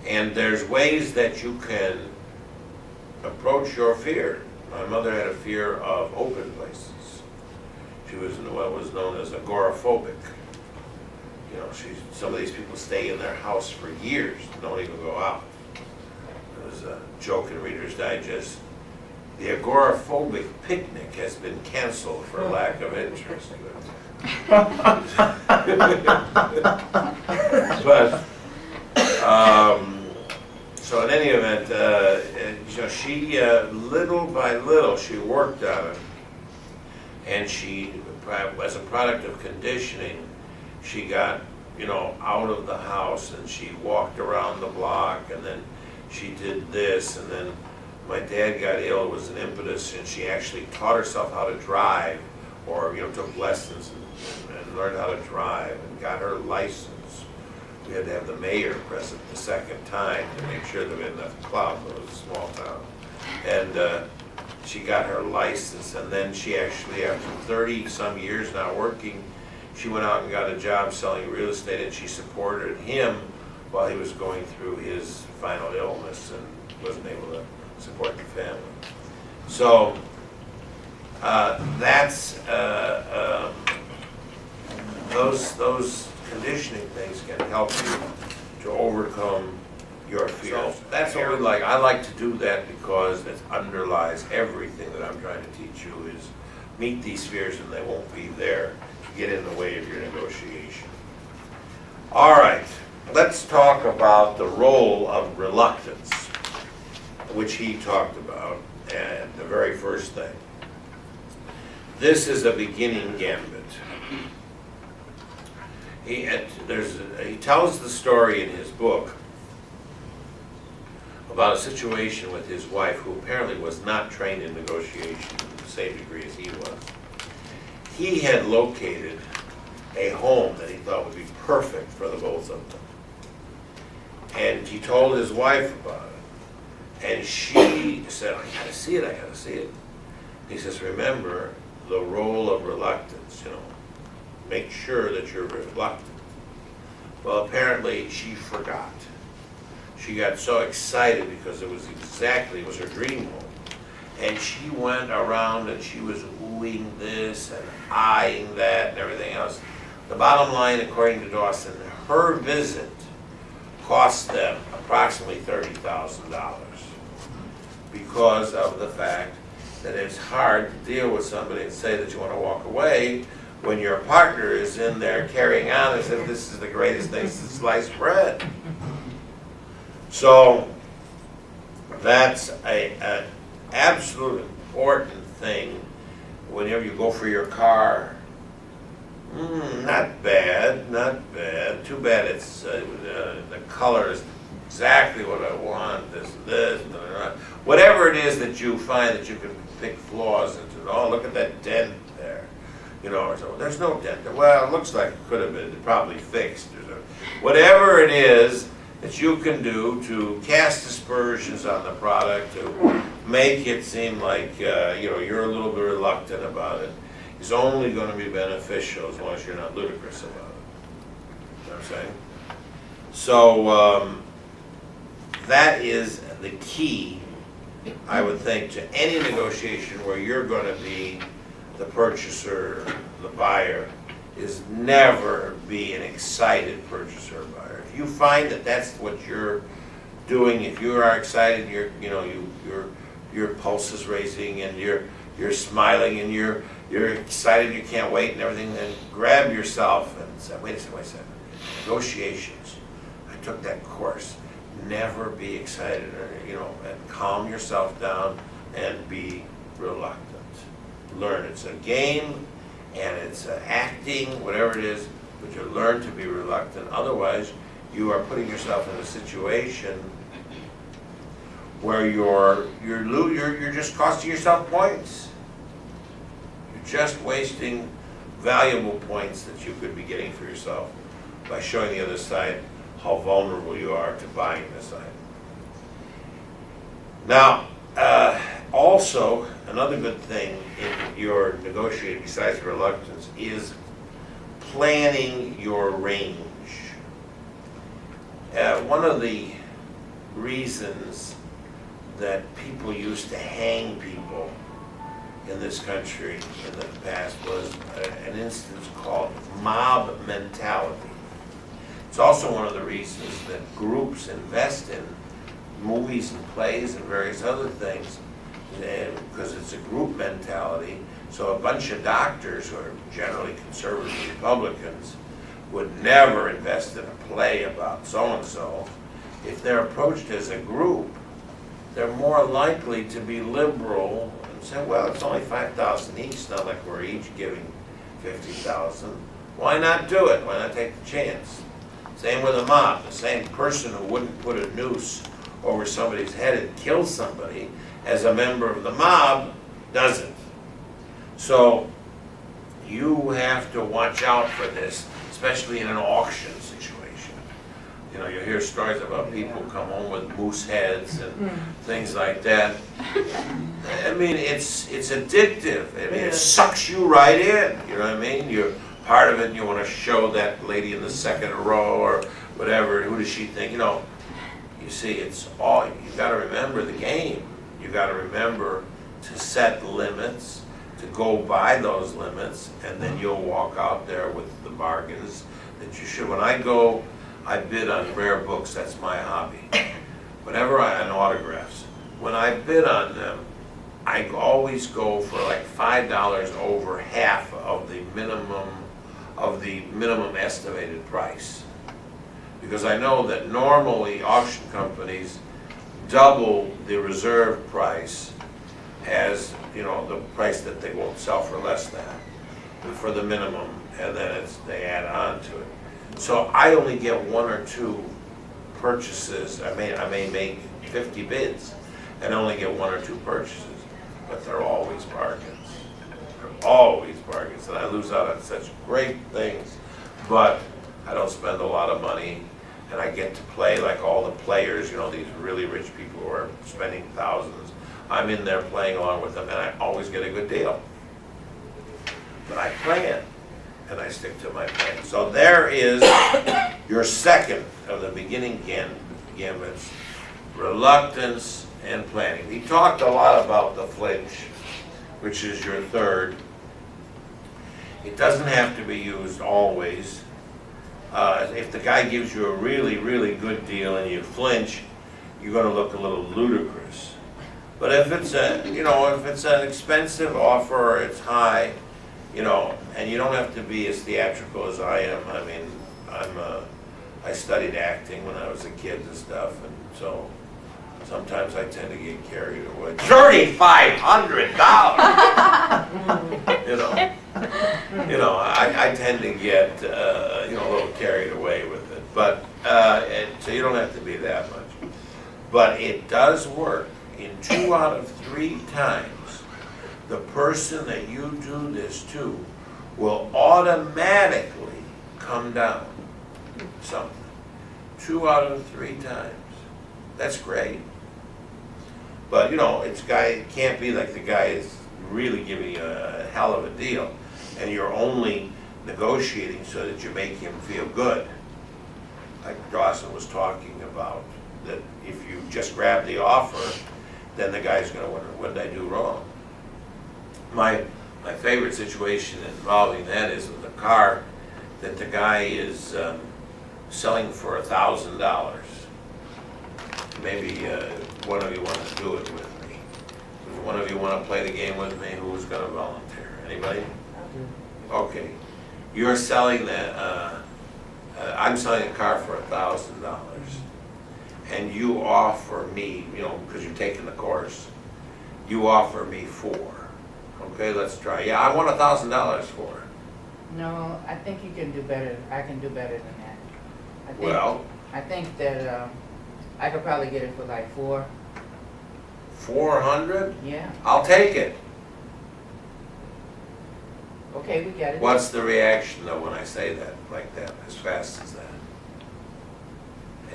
And there's ways that you can approach your fear. My mother had a fear of open places. She was what was known as agoraphobic. You know, some of these people stay in their house for years, don't even go out. There was a joke in Reader's Digest. The agoraphobic picnic has been canceled for lack of interest. But so in any event, you know, she little by little she worked on it, and she, as a product of conditioning, she got, you know, out of the house and she walked around the block, and then she did this, and then my dad got ill, it was an impetus, and she actually taught herself how to drive, or, you know, took lessons and learned how to drive and got her license. We had to have the mayor present the second time to make sure there was enough clout. It was a small town. And she got her license, and then she actually, after 30 some years now working, she went out and got a job selling real estate, and she supported him while he was going through his final illness and wasn't able to support the family. So that's those conditioning things can help you to overcome your fears. So that's what we like. I like to do that because it underlies everything that I'm trying to teach you is meet these fears and they won't be there to get in the way of your negotiation. All right, let's talk about the role of reluctance, which he talked about, and the very first thing. This is a beginning gambit. He tells the story in his book about a situation with his wife, who apparently was not trained in negotiation to the same degree as he was. He had located a home that he thought would be perfect for the both of them. And he told his wife about it. And she said, I gotta see it, I gotta see it. He says, remember the role of reluctance, you know. Make sure that you're reluctant. Well, apparently she forgot. She got so excited because it was her dream home. And she went around and she was oohing this and eyeing that and everything else. The bottom line, according to Dawson, her visit cost them approximately $30,000 because of the fact that it's hard to deal with somebody and say that you want to walk away when your partner is in there carrying on as if this is the greatest thing since sliced bread. So that's an absolute important thing whenever you go for your car. Not bad, not bad. Too bad it's the color is exactly what I want. This, whatever it is that you find that you can pick flaws into. Oh, look at that dent there. You know, or so there's no dent there. Well, it looks like it could have been probably fixed. Whatever it is that you can do to cast aspersions on the product, to make it seem like you know, you're a little bit reluctant about it, is only going to be beneficial as long as you're not ludicrous about it. You know what I'm saying? So that is the key, I would think, to any negotiation where you're going to be the purchaser, the buyer, is never be an excited purchaser or buyer. If you find that that's what you're doing, if you are excited, your pulse is raising and you're smiling and you're excited, you can't wait and everything, then grab yourself and say, wait a second. Negotiations. I took that course. Never be excited, or and calm yourself down and be reluctant. Learn. It's a game and it's acting, whatever it is, but you learn to be reluctant. Otherwise, you are putting yourself in a situation where you're just costing yourself points. You're just wasting valuable points that you could be getting for yourself by showing the other side how vulnerable you are to buying this item. Now, also, another good thing in your negotiating, besides reluctance, is planning your range. One of the reasons that people used to hang people in this country in the past was an instance called mob mentality. It's also one of the reasons that groups invest in movies and plays and various other things, because it's a group mentality. So a bunch of doctors who are generally conservative Republicans would never invest in a play about so-and-so. If they're approached as a group, they're more likely to be liberal and say, well, it's only $5,000 each, it's not like we're each giving $50,000. Why not do it? Why not take the chance? Same with a mob. The same person who wouldn't put a noose over somebody's head and kill somebody as a member of the mob doesn't. So you have to watch out for this, especially in an auction situation. You know, you hear stories about people come home with moose heads and things like that. I mean, it's addictive. I mean, it sucks you right in. You know what I mean? You're part of it and you want to show that lady in the second row or whatever. Who does she think? You know, you see, it's all, you got to remember the game. You got to remember to set limits, to go by those limits, and then you'll walk out there with the bargains that you should. When I go, I bid on rare books. That's my hobby. Whenever and autographs. When I bid on them, I always go for like $5 over half of the minimum estimated price, because I know that normally auction companies double the reserve price as, you know, the price that they won't sell for less than for the minimum, and then they add on to it. So I only get one or two purchases. I may make 50 bids and only get one or two purchases, but they're always bargains. They're always bargains, and I lose out on such great things, but I don't spend a lot of money, and I get to play like all the players, you know, these really rich people who are spending thousands. I'm in there playing along with them, and I always get a good deal. But I plan, and I stick to my plan. So there is your second of the beginning gambits, reluctance and planning. We talked a lot about the flinch, which is your third. It doesn't have to be used always. If the guy gives you a really, really good deal and you flinch, you're going to look a little ludicrous. But if it's if it's an expensive offer or it's high, you know, and you don't have to be as theatrical as I am. I mean, I studied acting when I was a kid and stuff, and so sometimes I tend to get carried away. $3,500, you know, I tend to get a little carried away with it. But so you don't have to be that much. But it does work. In 2 out of 3 times, the person that you do this to will automatically come down something. 2 out of 3 times. That's great. But you know, it can't be like the guy is really giving you a hell of a deal, and you're only negotiating so that you make him feel good. Like Dawson was talking about, that if you just grab the offer, then the guy's going to wonder, what did I do wrong? My favorite situation involving that is with a car that the guy is selling for $1,000. Maybe one of you want to do it with me. If one of you want to play the game with me, who's going to volunteer? Anybody? Okay. You're selling that. I'm selling a car for $1,000, and you offer me, you know, because you're taking the course, you offer me 4. Okay, let's try. Yeah, I want $1,000 for it. No, I think you can do better. I can do better than that. I think that I could probably get it for like 4. 400? Yeah. I'll take it. Okay, we got it. What's the reaction though when I say that, like that, as fast as that?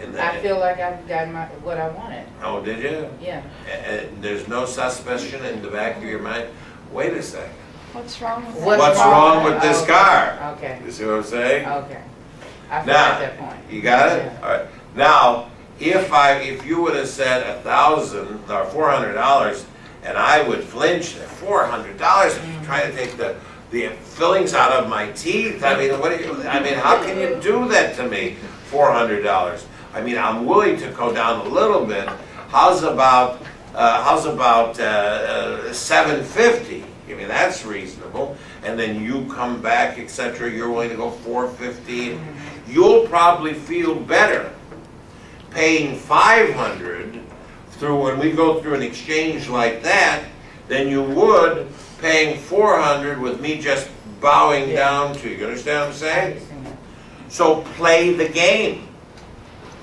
And then I feel like I've got what I wanted. Oh, did you? Yeah. And there's no suspicion in the back of your mind? Wait a second. What's wrong with that? What's wrong with this car? Okay. You see what I'm saying? Okay. I forgot Now, that point. you got it? Yeah. All right. Now, If you would have said $1,000 or $400, and I would flinch at $400, trying to take the fillings out of my teeth. I mean, how can you do that to me? $400. I mean, I'm willing to go down a little bit. How's about $750? I mean, that's reasonable. And then you come back, etc. You're willing to go $450. You'll probably feel better paying $500 through when we go through an exchange like that than you would paying $400 with me just bowing down to you. You understand what I'm saying? So play the game.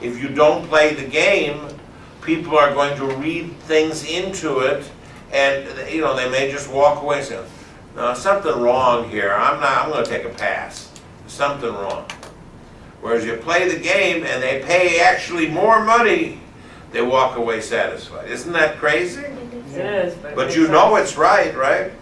If you don't play the game, people are going to read things into it, and they may just walk away and say, "No, something wrong here. I'm going to take a pass. Something wrong." Whereas you play the game and they pay actually more money, they walk away satisfied. Isn't that crazy? It is. But you know it's right, right?